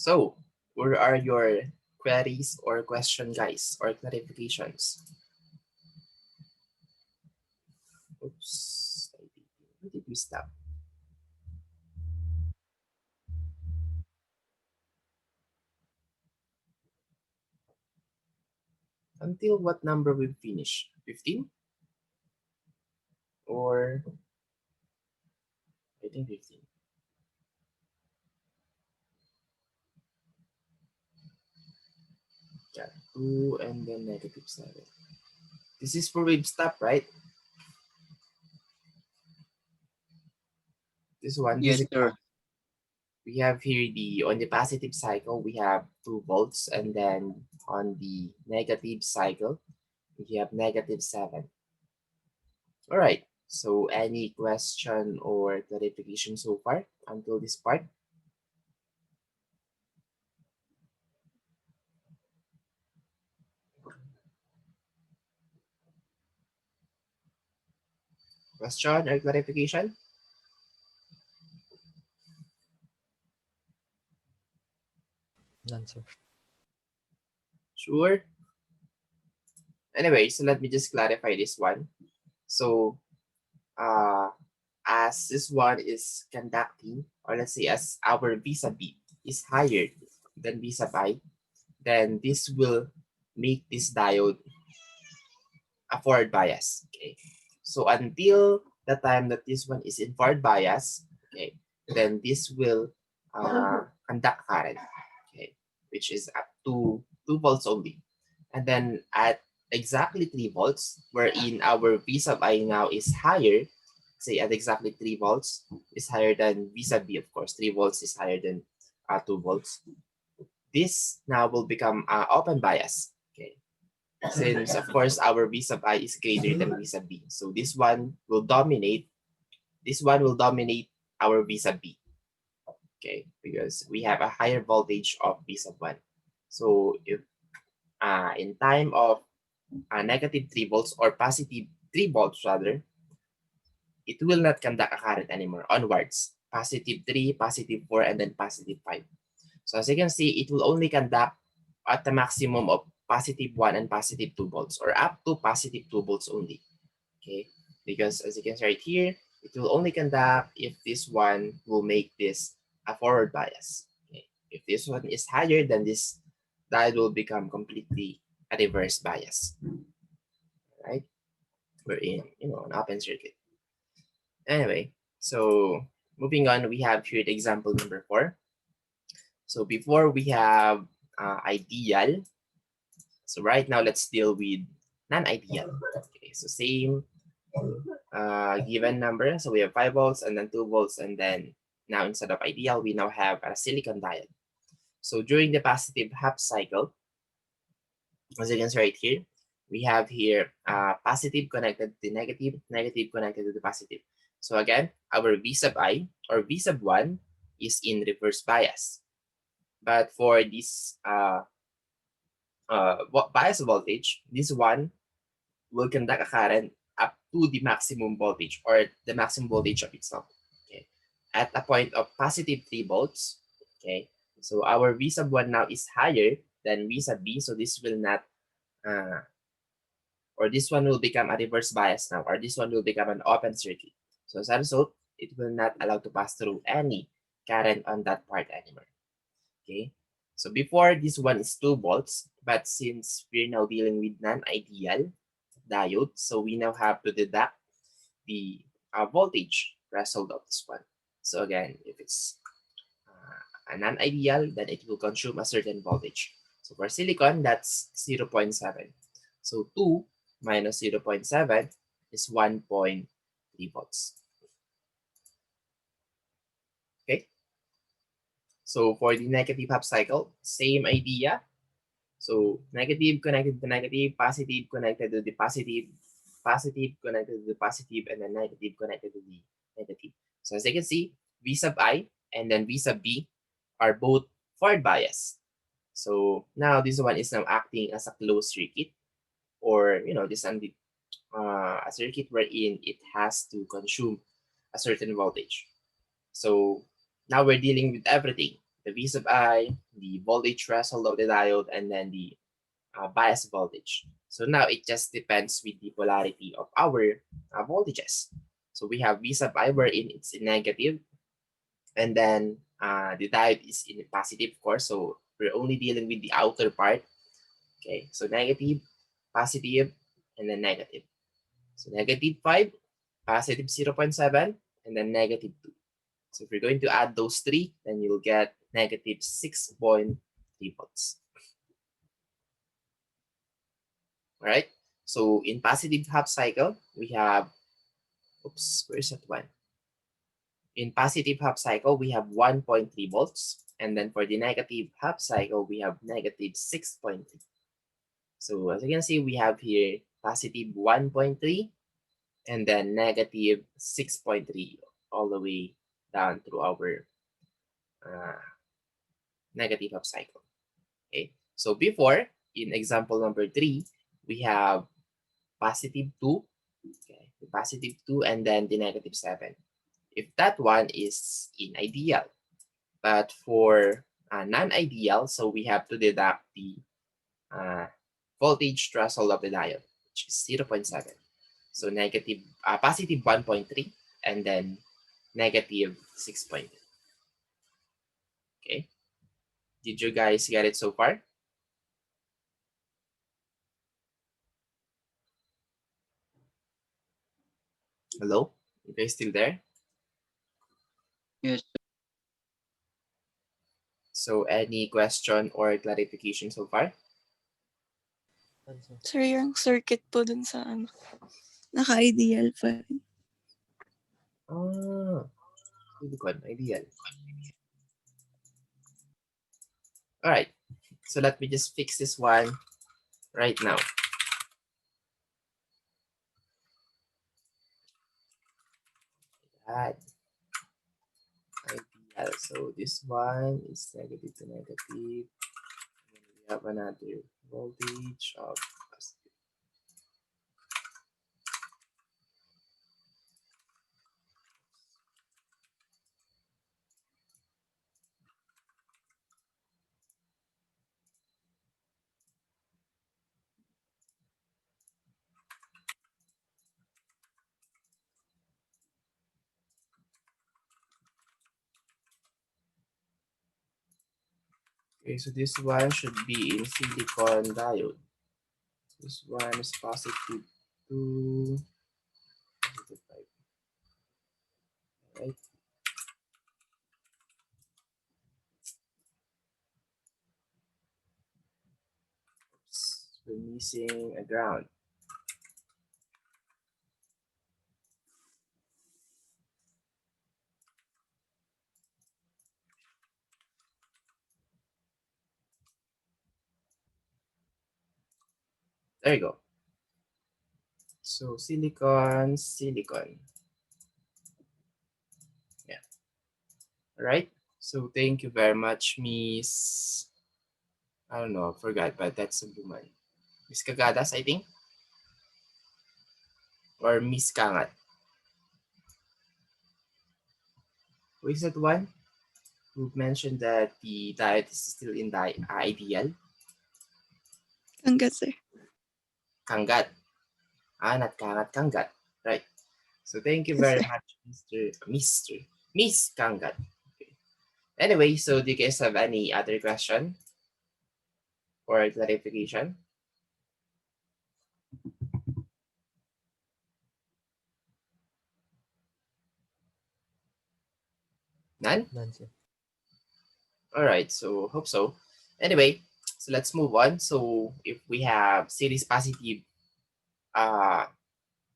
So, where are your queries or question, guys, or clarifications? Oops, where did we stop? Until what number we finish? 15? Or I think 15. Yeah, 2 and then -7. This is for wave stop, right? This one, Yes, sir. we have here on the positive cycle, we have 2 volts, and then on the negative cycle, we have -7. All right. So any question or clarification so far until this part? Question or clarification? None, sir. Sure. Anyway, so let me just clarify this one. So uh, as this one is conducting, or let's say as our V sub B is higher than V sub I, then this will make this diode a forward bias. Okay. So until the time that this one is in forward bias, okay, then this will conduct current, okay, which is up to 2 volts only. And then at exactly 3 volts, wherein our V sub I now is higher, say at exactly 3 volts is higher than V sub B, of course, 3 volts is higher than 2 volts. This now will become open bias. Okay, since of course our V sub I is greater than V sub B. So this one will dominate our V sub B. Okay, because we have a higher voltage of V sub 1. So if in time of negative 3 volts or positive 3 volts rather, it will not conduct a current anymore onwards. Positive 3, positive 4, and then positive 5. So as you can see, it will only conduct at the maximum of positive 1 and positive 2 volts, or up to positive 2 volts only. Okay, because as you can see right here, it will only conduct if this one will make this a forward bias. Okay, if this one is higher, then this diode will become completely a reverse bias. Right, we're in an open circuit. Anyway, so moving on, we have here the example number 4. So before we have ideal. So right now let's deal with non-ideal. Okay, so same given number. So we have 5 volts and then 2 volts, and then now instead of ideal, we now have a silicon diode. So during the positive half cycle, as you can see right here, we have here positive connected to negative, negative connected to the positive. So again, our V sub I or V sub 1 is in reverse bias. But for this bias voltage, this one will conduct a current up to the maximum voltage or the maximum voltage of itself. Okay, at a point of positive 3 volts. Okay, so our V sub 1 now is higher than V sub B, so this will not or this one will become a reverse bias now, or this one will become an open circuit. So as a result, it will not allow to pass through any current on that part anymore. Okay, so before this one is 2 volts, but since we're now dealing with non-ideal diode, so we now have to deduct the voltage threshold of this one. So again, if it's a non-ideal, then it will consume a certain voltage. So for silicon, that's 0.7. So 2 minus 0.7 is 1.3 volts. Okay. So for the negative half cycle, same idea. So negative connected to negative, positive connected to the positive, positive connected to the positive, and then negative connected to the negative. So as you can see, V sub I and then V sub B are both forward bias. So now this one is now acting as a closed circuit, or this a circuit wherein it has to consume a certain voltage. So now we're dealing with everything. the V sub I, the voltage threshold of the diode, and then the bias voltage. So now it just depends with the polarity of our voltages. So we have V sub I wherein it's in negative, and then the diode is in positive, of course. So we're only dealing with the outer part. Okay, so negative, positive, and then negative. So negative 5, positive 0.7, and then negative 2. So if you're going to add those three, then you'll get negative 6.3 volts. All right. So in positive half cycle, we have, oops, where's that one? In positive half cycle, we have 1.3 volts. And then for the negative half cycle, we have negative 6.3. So as you can see, we have here positive 1.3 and then negative 6.3 all the way down through our uh, negative half cycle. Okay. So before, in example number 3, we have positive 2, okay, the positive 2 and then the negative 7. If that one is in ideal, but for non-ideal, so we have to deduct the uh, voltage threshold of the diode, which is 0.7. So negative, positive 1.3 and then negative 6.3. Okay. Did you guys get it so far? Hello? You guys still there? Yes. So any question or clarification so far? None, sir. Sir, yung circuit po dun sa naka-ideal pa rin. Ah, silicon, ideal. All right. So let me just fix this one right now. That ideal. So this one is negative to negative. And we have another voltage of positive. Okay, so this one should be in silicon diode. This one is positive 2, positive 5. Right? Oops, we're missing a ground. There you go. So silicon, silicon. Yeah. All right. So thank you very much, Miss. I don't know, I forgot, but that's a blue one. Miss Kagadas, I think, or Miss Kangat. Who is that one who mentioned that the diet is still in the ideal? Hanggat, sir. Kangat. Not Kangat, Kangat. Right. So thank you very much, Miss Kangat. Okay. Anyway, so do you guys have any other question or clarification? None? None, sir. All right, so hope so. Anyway, so let's move on. So if we have series uh,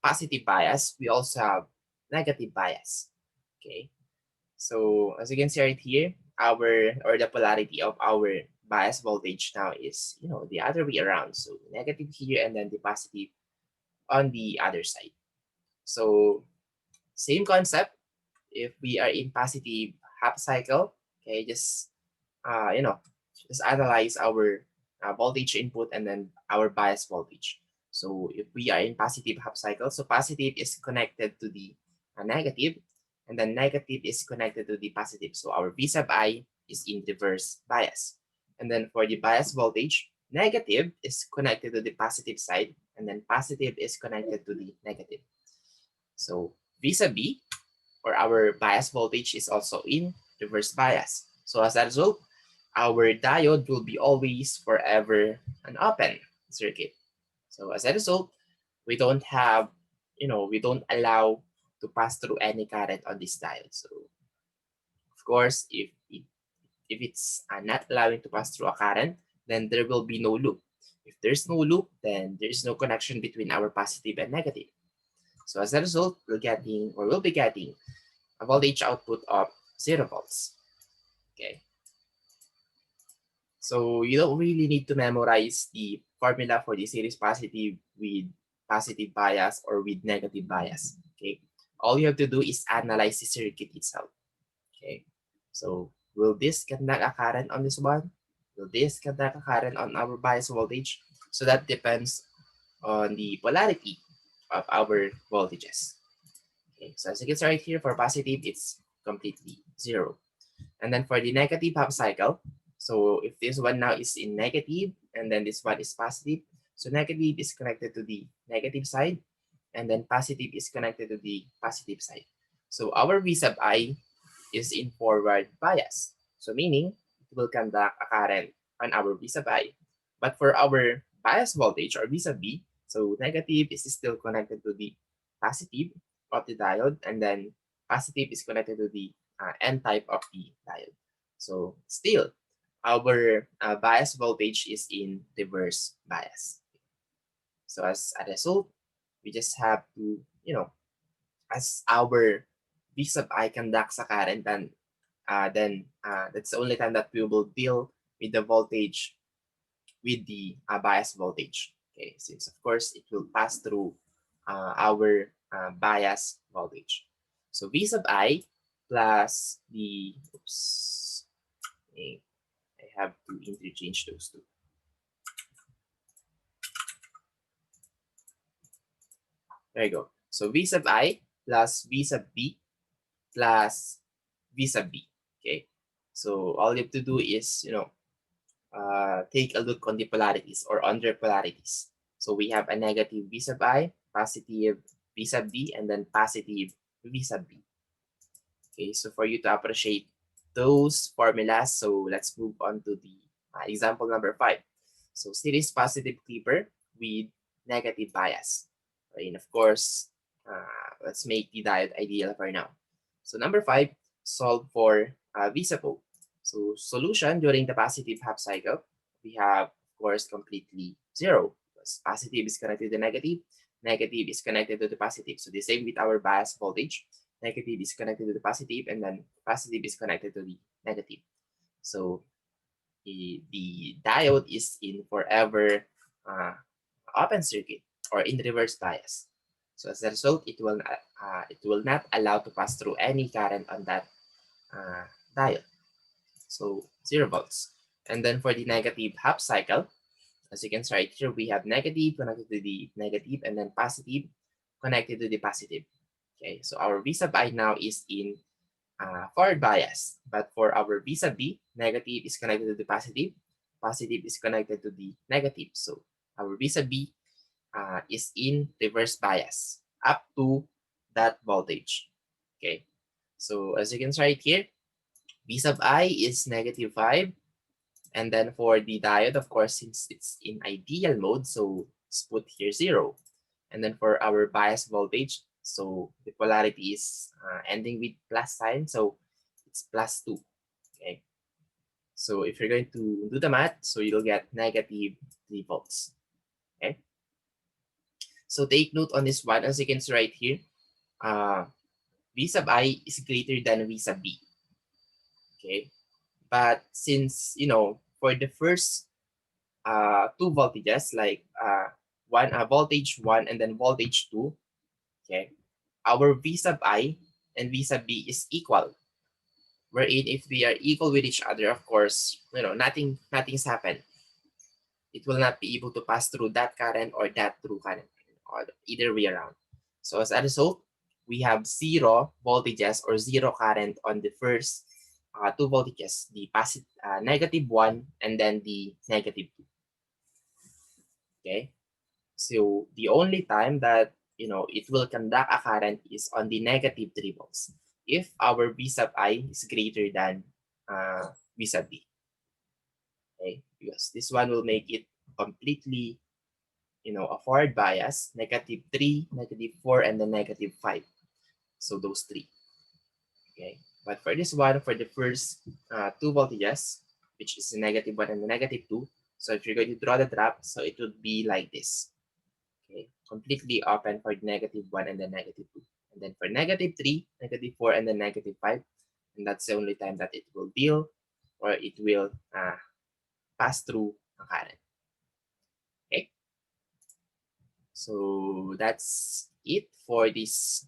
positive bias, we also have negative bias. Okay, so as you can see right here, the polarity of our bias voltage now is the other way around. So negative here and then the positive on the other side. So same concept. If we are in positive half cycle, okay, just uh, you know, just analyze our voltage input and then our bias voltage. So if we are in positive half cycle, so positive is connected to the negative, and then negative is connected to the positive. So our V sub I is in reverse bias. And then for the bias voltage, negative is connected to the positive side, and then positive is connected to the negative. So vis-a-vis, or our bias voltage is also in reverse bias. So as a result, our diode will be always forever an open circuit. So as a result, we don't have, we don't allow to pass through any current on this diode. So of course, if it's not allowing to pass through a current, then there will be no loop. If there's no loop, then there's no connection between our positive and negative. So as a result, we'll be getting a voltage output of 0 volts. Okay. So you don't really need to memorize the formula for the series positive with positive bias or with negative bias. Okay. All you have to do is analyze the circuit itself. Okay. So will this conduct a current on this one? Will this conduct a current on our bias voltage? So that depends on the polarity of our voltages. Okay, so as you can see right here, for positive, it's completely 0. And then for the negative half cycle, so if this one now is in negative, and then this one is positive, so negative is connected to the negative side, and then positive is connected to the positive side. So our V sub I is in forward bias. So meaning it will conduct a current on our V sub I. But for our bias voltage or V sub B, so negative is still connected to the positive of the diode, and then positive is connected to the N type of the diode. So still, our bias voltage is in reverse bias. So as a result, we just have to, as our V sub I conducts a current, then that's the only time that we will deal with the voltage with the bias voltage. Okay, since of course it will pass through our bias voltage. So V sub I plus the, okay, I have to interchange those two. There you go. So V sub I plus V sub B plus V sub B. Okay. So all you have to do is, take a look on the polarities or on their polarities. So we have a negative V sub I, positive V sub B, and then positive V sub B. Okay, so for you to appreciate those formulas, so let's move on to the example number 5. So series positive clipper with negative bias. And of course, let's make the diode ideal for now. So number 5, solve for V sub O. So solution during the positive half cycle, we have of course completely 0 because positive is connected to the negative, negative is connected to the positive. So the same with our bias voltage, negative is connected to the positive, and then positive is connected to the negative. So the diode is in forever open circuit or in reverse bias. So as a result, it will not allow to pass through any current on that diode. So 0 volts. And then for the negative half cycle, as you can see right here, we have negative connected to the negative, and then positive connected to the positive. Okay, so our V sub I now is in forward bias, but for our V sub B, negative is connected to the positive, positive is connected to the negative. So our V sub B is in reverse bias up to that voltage. Okay, so as you can see right here, V sub I is negative 5. And then for the diode, of course, since it's in ideal mode, so let's put here 0. And then for our bias voltage, so the polarity is ending with plus sign, so it's plus 2. Okay. So if you're going to do the math, so you'll get negative 3 volts. Okay. So take note on this one, as you can see right here, V sub I is greater than V sub B. Okay. But since, for the first 2 voltages, like one voltage 1 and then voltage 2, okay, our V sub I and V sub B is equal. Wherein if we are equal with each other, of course, nothing's happened. It will not be able to pass through that current or that through current, or either way around. So as a result, we have 0 voltages or 0 current on the first two voltages, the -1 and then the -2. Okay, so the only time that it will conduct a current is on the -3 volts if our V sub I is greater than V sub B. Okay, because this one will make it completely a forward bias, -3, -4, and then -5. So those three. Okay, but for this one, for the first two voltages, which is the -1 and the -2, so if you're going to draw the graph, so it would be like this. Okay, completely open for the -1 and the -2, and then for -3, -4, and then -5, and that's the only time that it will deal or it will pass through a current. Okay, so that's it for this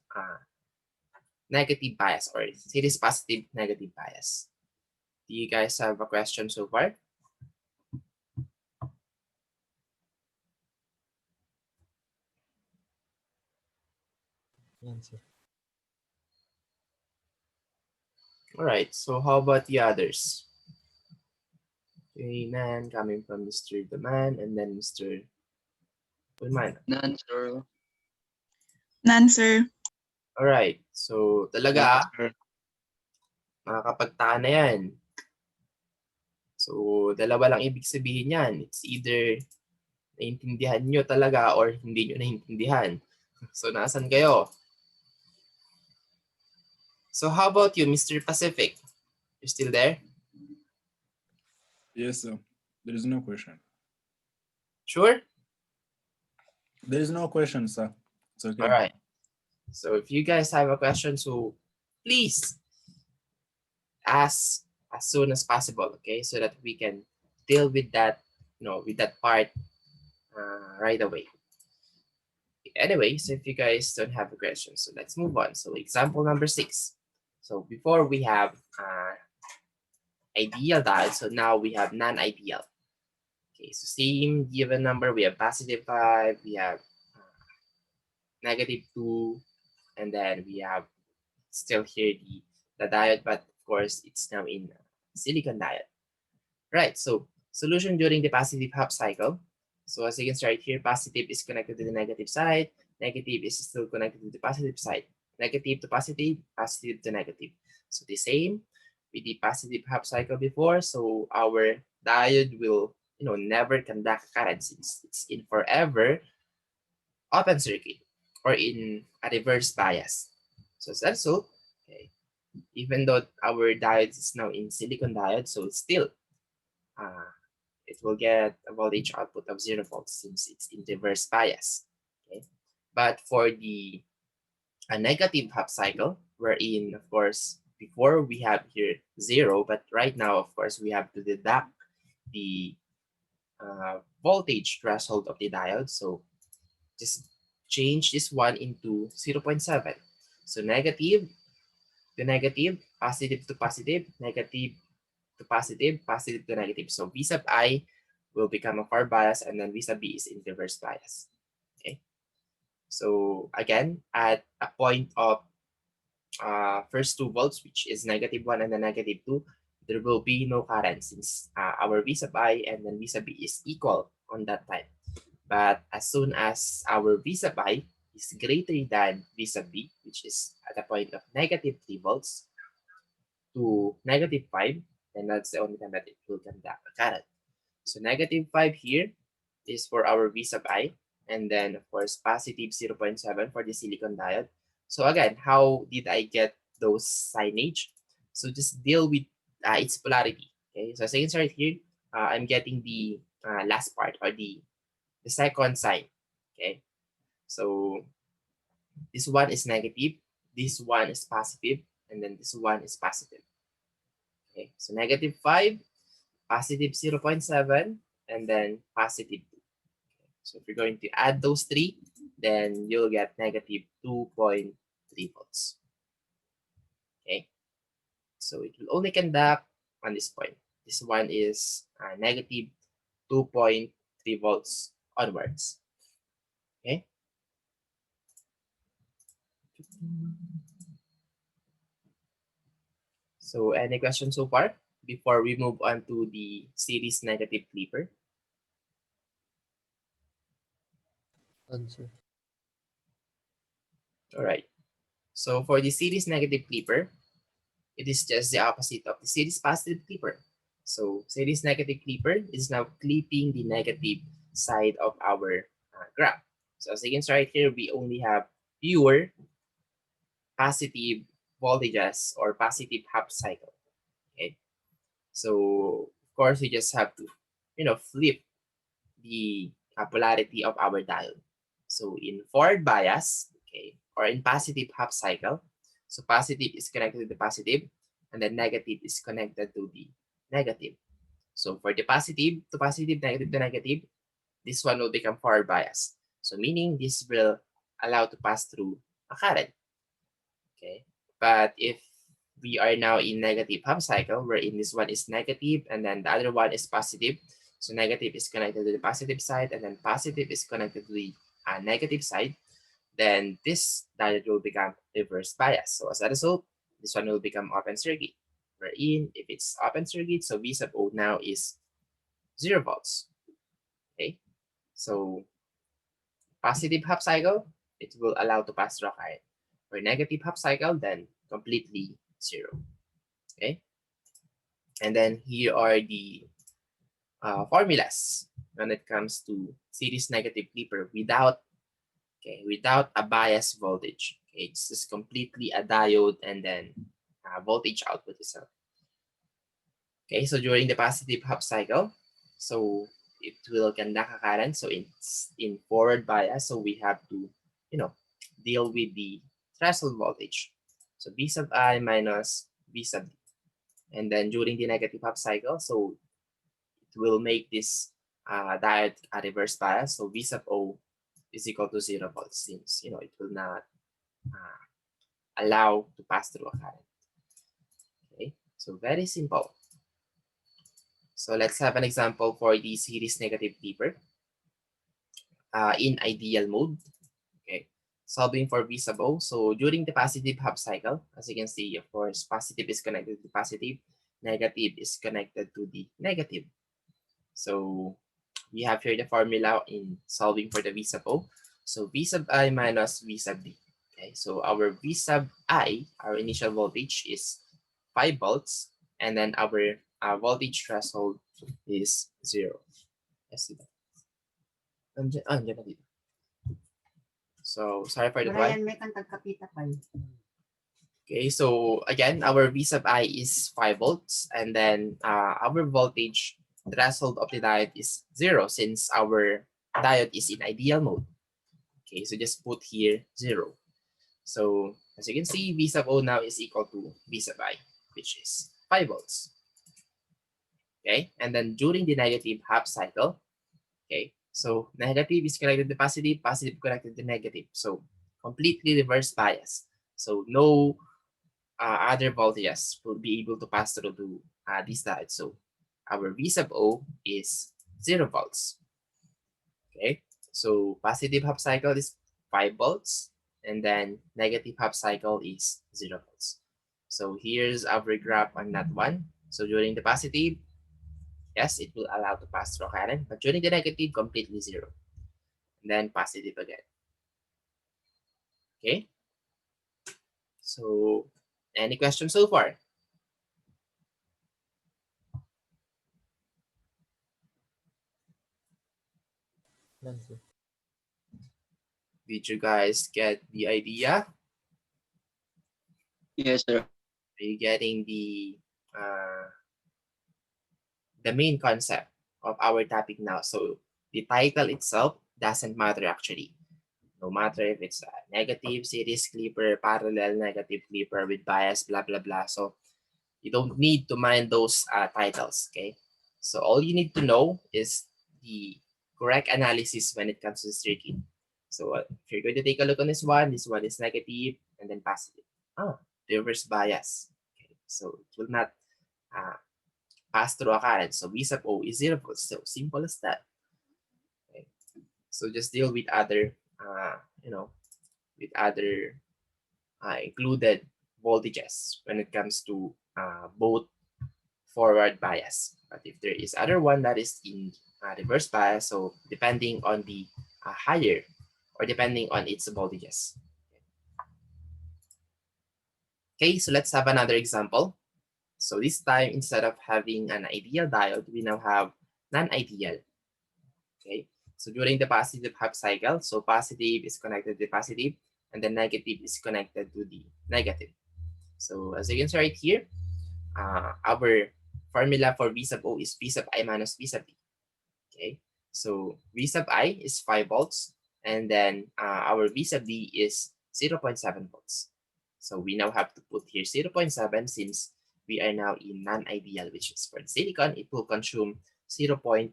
negative bias, or series positive negative bias. Do you guys have a question so far? Yan, sir. All right, so how about the others? Okay, Nan coming from Mr. Daman and then Mr. Unman. None, sir. None, sir. All right, so None, talaga sir. makakapagtaka na yan. So dalawa lang ibig sabihin yan. It's either naintindihan nyo talaga or hindi nyo naintindihan. So nasan kayo? So how about you, Mr. Pacific? You still there? Yes, sir. There is no question. Sure? There is no question, sir. It's okay. All right. So if you guys have a question, so please ask as soon as possible, okay? So that we can deal with that, with that part right away. Anyway, so if you guys don't have a question, so let's move on. So example number 6. So before we have ideal diode, so now we have non-ideal. Okay, so same given number, we have +5, we have -2, and then we have still here the diode, but of course it's now in silicon diode. Right, so solution during the positive half cycle. So as you can see right here, positive is connected to the negative side, negative is still connected to the positive side, negative to positive, positive to negative. So the same with the positive half cycle before, so our diode will never conduct current since it's in forever open circuit or in a reverse bias. So it's also, okay, even though our diode is now in silicon diode, so it's still it will get a voltage output of 0 volts since it's in reverse bias. Okay, but for the a negative half cycle, wherein of course before we have here 0, but right now of course we have to deduct the voltage threshold of the diode. So just change this one into 0.7. So negative to negative, positive to positive, negative to positive, positive to negative. So V sub I will become a forward bias and then V sub B is in reverse bias. Okay. So again, at a point of first 2 volts, which is -1 and then -2, there will be no current since our V sub I and then V sub B is equal on that time. But as soon as our V sub I is greater than V sub B, which is at a point of -3 volts to -5, then that's the only time that it will conduct a current. So -5 here is for our V sub I, and then of course positive 0.7 for the silicon diode. So again, how did I get those signage? So just deal with its polarity. Okay, so as I can see right here, I'm getting the last part or the second sign. Okay, so this one is negative, this one is positive, and then this one is positive. Okay, so -5, positive 0.7, and then positive 2. So if you're going to add those three, then you'll get -2.3 volts. Okay, so it will only conduct on this point. This one is -2.3 volts onwards. Okay. So any questions so far before we move on to the series negative flipper? None, sir. All right. So for the series negative flipper, it is just the opposite of the series positive flipper. So series negative flipper is now clipping the negative side of our graph. So as you can see right here, we only have fewer positive voltages or positive half cycle. Okay. So of course, we just have to, flip the polarity of our diode. So in forward bias, okay, or in positive half cycle, so positive is connected to the positive, and then negative is connected to the negative. So for the positive to positive, negative to negative, this one will become forward bias. So meaning this will allow to pass through a current. Okay, but if we are now in negative half cycle, wherein this one is negative and then the other one is positive. So negative is connected to the positive side and then positive is connected to the negative side. Then this diode will become reverse bias. So as a result, this one will become open circuit. Wherein if it's open circuit, so V sub O now is 0 volts. Okay, so positive half cycle, it will allow to pass through a current. For negative half cycle, then completely 0. Okay, and then here are the formulas when it comes to series negative flipper without a bias voltage. Okay, it's just completely a diode and then voltage output itself. Okay, so during the positive half cycle, so it will conduct a current. So it's in forward bias, so we have to, deal with the threshold voltage. So V sub I minus V sub D. And then during the negative half cycle, so it will make this diode a reverse bias. So V sub O is equal to 0 volts since, it will not allow to pass through a current. Okay, so very simple. So let's have an example for the series negative flipper in ideal mode. Okay, solving for V sub O. So during the positive half cycle, as you can see, of course, positive is connected to positive, negative is connected to the negative. So we have here the formula in solving for the V sub O. So V sub I minus V sub D. Okay, so our V sub I, our initial voltage is 5 volts, and then our voltage threshold is 0. Let's see that. Andyan na dito. So sorry for the Wala one. yan, may kang tagkapita pa eh. Okay, so again, our V sub I is 5 volts, and then our voltage threshold of the diode is 0 since our diode is in ideal mode. Okay, so just put here 0. So as you can see, V sub O now is equal to V sub I, which is 5 volts. Okay, and then during the negative half cycle, okay, so negative is connected to positive, positive connected to negative. So completely reverse bias. So no other voltages will be able to pass through to this diode. So our V sub O is 0 volts. Okay, so positive half cycle is 5 volts, and then negative half cycle is 0 volts. So here's our graph on that one. So during the positive, yes, it will allow to pass through current, but during the negative, completely 0. And then positive again. Okay, so any questions so far? None, sir. Did you guys get the idea? Yes, sir. Are you getting the main concept of our topic now? So the title itself doesn't matter actually. No matter if it's a negative series clipper, parallel negative clipper with bias, blah blah blah. So you don't need to mind those titles, okay? So all you need to know is the correct analysis when it comes to circuit. So if you're going to take a look on this one is negative and then positive. Reverse bias. Okay, so it will not pass through a current. So V sub O is 0 volts. So simple as that. Okay. So just deal with other, with other included voltages when it comes to both forward bias. But if there is other one that is in reverse bias, so depending on the higher or depending on its voltages. Okay, so let's have another example. So this time, instead of having an ideal diode, we now have non-ideal. Okay, so during the positive half cycle, so positive is connected to the positive, and the negative is connected to the negative. So as you can see right here, our formula for V sub O is V sub I minus V sub D. Okay, so V sub I is 5 volts, and then our V sub D is 0.7 volts. So we now have to put here 0.7 since we are now in non-ideal, which is for the silicon, it will consume 0.7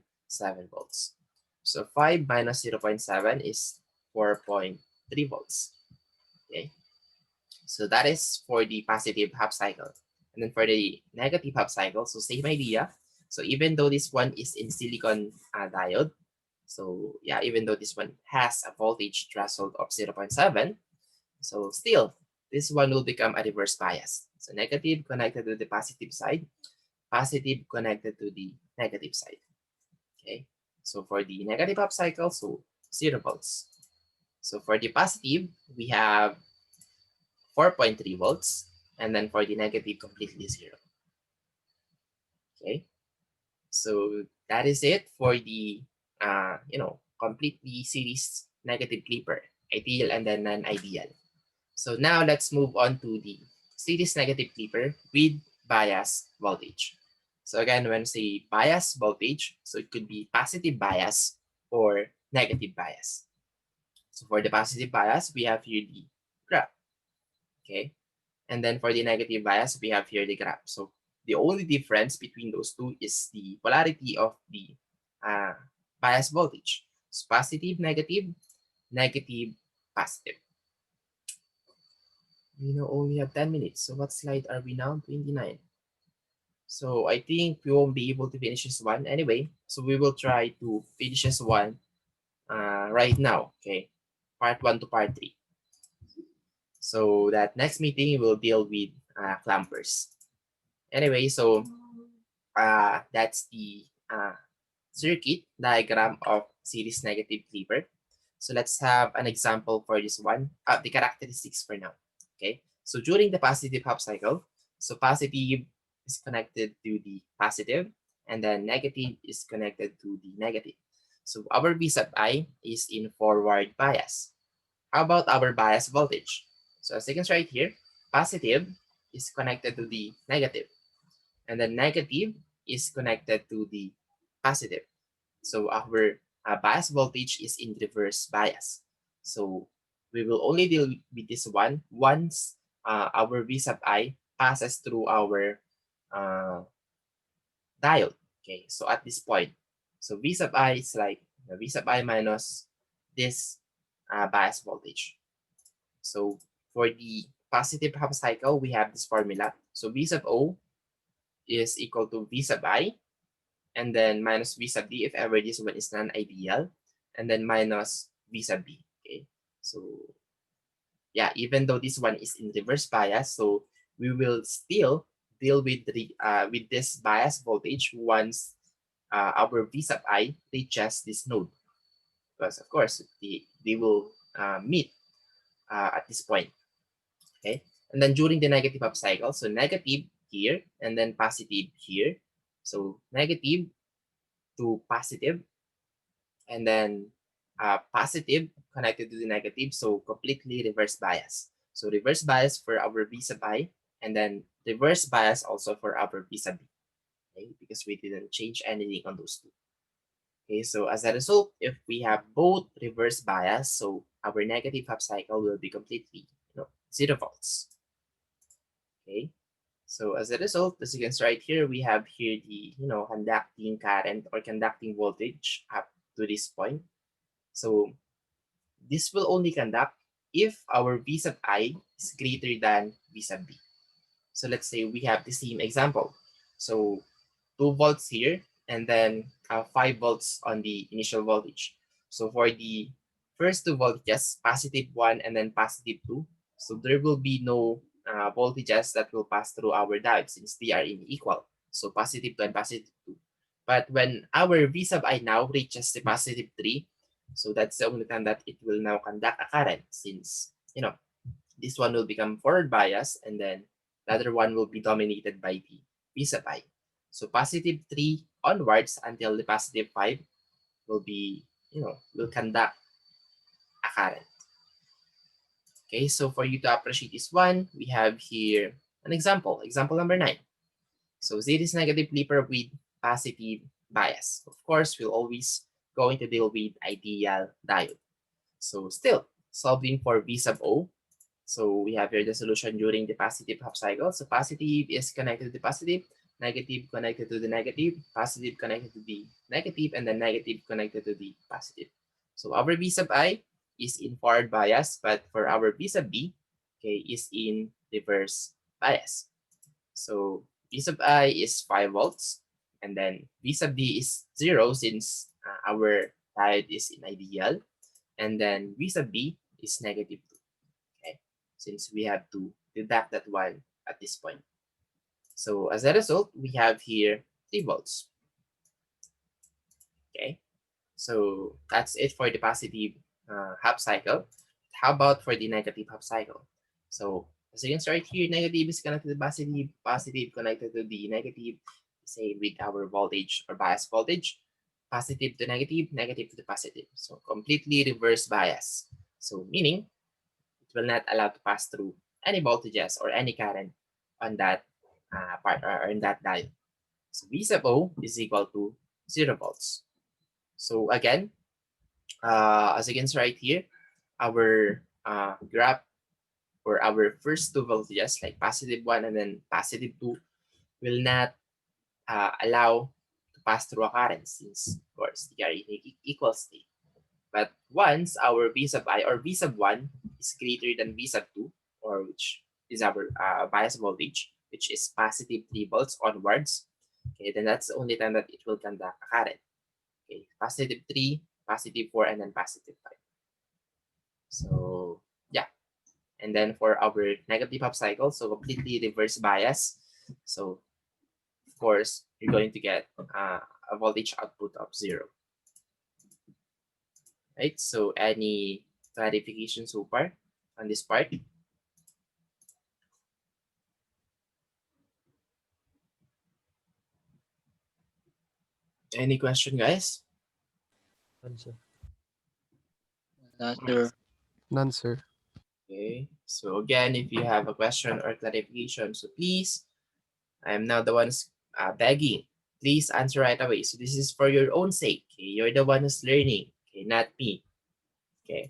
volts. So 5 minus 0.7 is 4.3 volts. Okay, so that is for the positive half cycle. And then for the negative half cycle, so same idea. So even though this one is in silicon diode, so yeah, even though this one has a voltage threshold of 0.7, so still, this one will become a reverse bias. So negative connected to the positive side, positive connected to the negative side. Okay, so for the negative half cycle, so 0 volts. So for the positive, we have 4.3 volts, and then for the negative, completely 0. Okay, so that is it for the completely series negative clipper, ideal and then non-ideal. So now let's move on to the series negative clipper with bias voltage. So again, when say bias voltage, so it could be positive bias or negative bias. So for the positive bias, we have here the graph. Okay, and then for the negative bias, we have here the graph. So the only difference between those two is the polarity of the bias voltage. So positive, negative, negative, positive. We now only have 10 minutes. So what slide are we now? 29. So I think we won't be able to finish this one anyway. So we will try to finish this one right now. Okay, part 1 to part 3. So that next meeting will deal with clampers. Anyway, so that's the circuit diagram of series negative clipper. So let's have an example for this one, the characteristics for now. Okay, so during the positive half cycle, so positive is connected to the positive, and then negative is connected to the negative. So our V sub I is in forward bias. How about our bias voltage? So as you can see right here, positive is connected to the negative, and the negative is connected to the positive. So our bias voltage is in reverse bias. So we will only deal with this one once our V sub I passes through our diode. Okay, so at this point, so V sub I is like V sub I minus this bias voltage. So for the positive half cycle, we have this formula. So V sub O is equal to V sub I, and then minus V sub D if ever this one is non-ideal, and then minus V sub B. Okay, so yeah, even though this one is in reverse bias, so we will still deal with with this bias voltage once our V sub I reaches this node, because of course they will meet at this point. Okay, and then during the negative up cycle, so negative here and then positive here, so negative to positive, and then positive connected to the negative, so completely reverse bias. So reverse bias for our V sub I, and then reverse bias also for our V sub B, okay, because we didn't change anything on those two. Okay, so as a result, if we have both reverse bias, so our negative half cycle will be completely 0 volts. Okay, so as a result, as you can see right here, we have here the conducting current or conducting voltage up to this point. So this will only conduct if our V sub I is greater than V sub B. So let's say we have the same example. So 2 volts here, and then 5 volts on the initial voltage. So for the first 2 voltages, positive 1 and then positive 2, so there will be no voltages that will pass through our diode since they are unequal. So positive 2 and positive 2. But when our V sub I now reaches the positive 3, so that's the only time that it will now conduct a current since, this one will become forward bias and then the other one will be dominated by the V sub I. So positive 3 onwards until the positive 5 will be, will conduct a current. Okay, so for you to appreciate this one, we have here an example. Example number 9. So series negative flipper with positive bias. Of course, we'll always going to deal with ideal diode. So still, solving for V sub O. So we have here the solution during the positive half cycle. So positive is connected to the positive, negative connected to the negative, positive connected to the negative, and then negative connected to the positive. So our V sub I is in forward bias, but for our V sub B, okay, is in reverse bias. So V sub I is 5 volts, and then V sub B is 0 since our diode is in ideal, and then V sub B is negative 2. Okay, since we have to deduct that one at this point. So as a result, we have here 3 volts. Okay, so that's it for the positive half cycle. How about for the negative half cycle? So as you can start here, negative is connected to positive, positive connected to the negative, say with our voltage or bias voltage, positive to negative, negative to the positive. So completely reverse bias. So meaning it will not allow to pass through any voltages or any current on that part or in that diode. So V sub O is equal to 0 volts. So again, as you can see right here, our graph for our first two voltages, like positive 1 and then positive 2, will not allow to pass through a current since, of course, they are in equal state. But once our V sub I or V sub 1 is greater than V sub 2, or which is our bias voltage, which is positive 3 volts onwards, okay, then that's the only time that it will conduct a current. Okay, positive 3, positive 4, and then positive 5. So yeah, and then for our negative half cycle, so completely reverse bias. So of course, you're going to get a voltage output of 0. Right? So any clarification so far on this part? Any question, guys? None, sir. Not sure. None, sir. Okay. So again, if you have a question or clarification, so please, I am now the ones begging. Please answer right away. So this is for your own sake. Okay? You're the one who's learning. Okay, not me. Okay.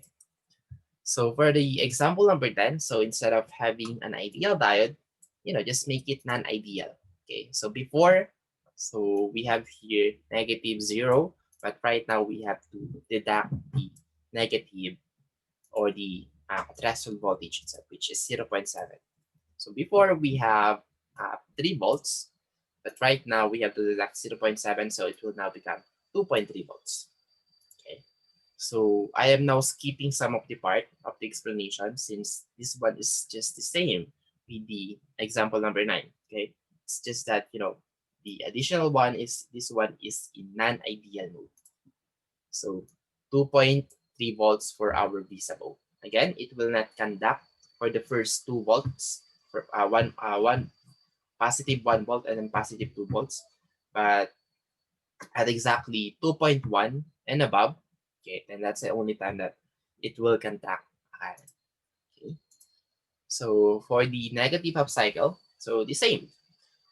So for the example number 10, so instead of having an ideal diode, just make it non-ideal. Okay, so before, so we have here negative 0, but right now we have to deduct the negative or the threshold voltage itself, which is 0.7. So before we have 3 volts, but right now we have to deduct 0.7, so it will now become 2.3 volts. Okay. So I am now skipping some of the part of the explanation since this one is just the same with the example number 9. Okay, it's just that the additional one is this one is in non-ideal mode. So 2.3 volts for our V sub O. Again, it will not conduct for the first 2 volts for one positive 1 volt and then positive 2 volts, but at exactly 2.1 and above, okay, then that's the only time that it will conduct current. Okay. So for the negative half cycle, so the same.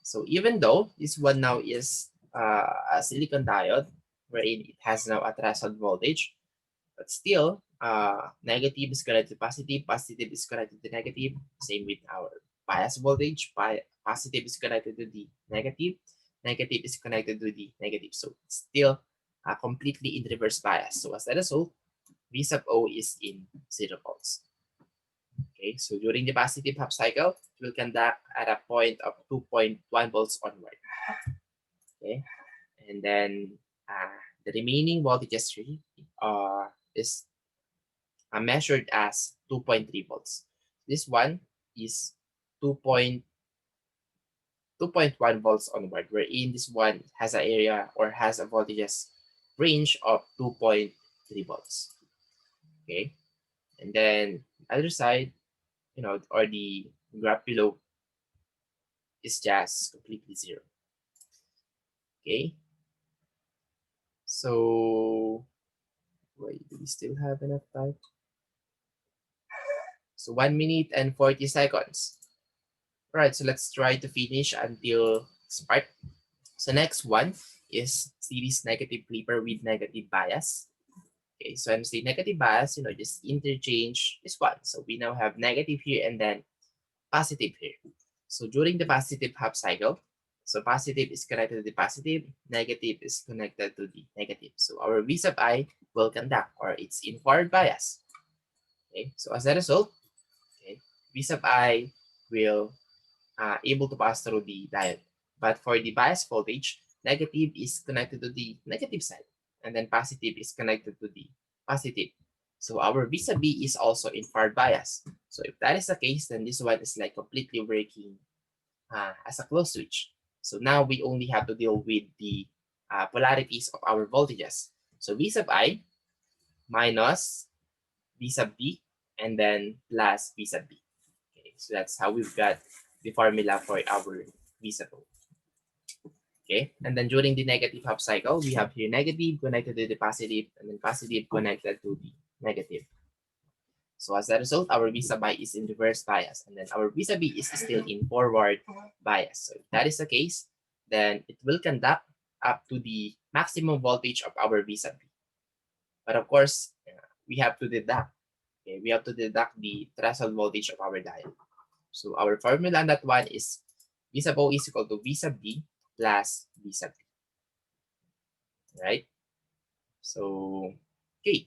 So even though this one now is a silicon diode, wherein it has now a threshold voltage, but still negative is connected to positive, positive is connected to negative. Same with our bias voltage, positive is connected to the negative, negative is connected to the negative. So it's still completely in reverse bias. So as a result, V sub O is in 0 volts. Okay, so during the positive half cycle, it will conduct at a point of 2.1 volts onward. Okay, and then the remaining voltages is measured as 2.3 volts. This one is 2.1 volts onward, wherein this one has an area or has a voltages range of 2.3 volts. Okay, and then other side, or the graph below is just completely zero. Okay, so wait, do we still have enough time? So 1 minute and 40 seconds. All right, so let's try to finish until this part. So next one is series negative flipper with negative bias. Okay, so I'm saying negative bias, just interchange this one. So we now have negative here and then positive here. So during the positive half cycle, so positive is connected to the positive, negative is connected to the negative. So our V sub I will conduct, or it's in forward bias. Okay, so as a result, okay, V sub I will able to pass through the diode. But for the bias voltage, negative is connected to the negative side, and then positive is connected to the positive. So our V sub B is also in forward bias. So if that is the case, then this one is like completely working as a closed switch. So now we only have to deal with the polarities of our voltages. So V sub I minus V sub B and then plus V sub B. Okay, so that's how we've got the formula for our V sub O. Okay, and then during the negative half cycle, we have here negative connected to the positive and then positive connected to the negative. So as a result, our V sub I is in reverse bias, and then our V sub B is still in forward bias. So if that is the case, then it will conduct up to the maximum voltage of our V sub B. But of course, we have to deduct. Okay, we have to deduct the threshold voltage of our diode. So our formula on that one is V sub O is equal to V sub B plus V sub B. Right? So, okay.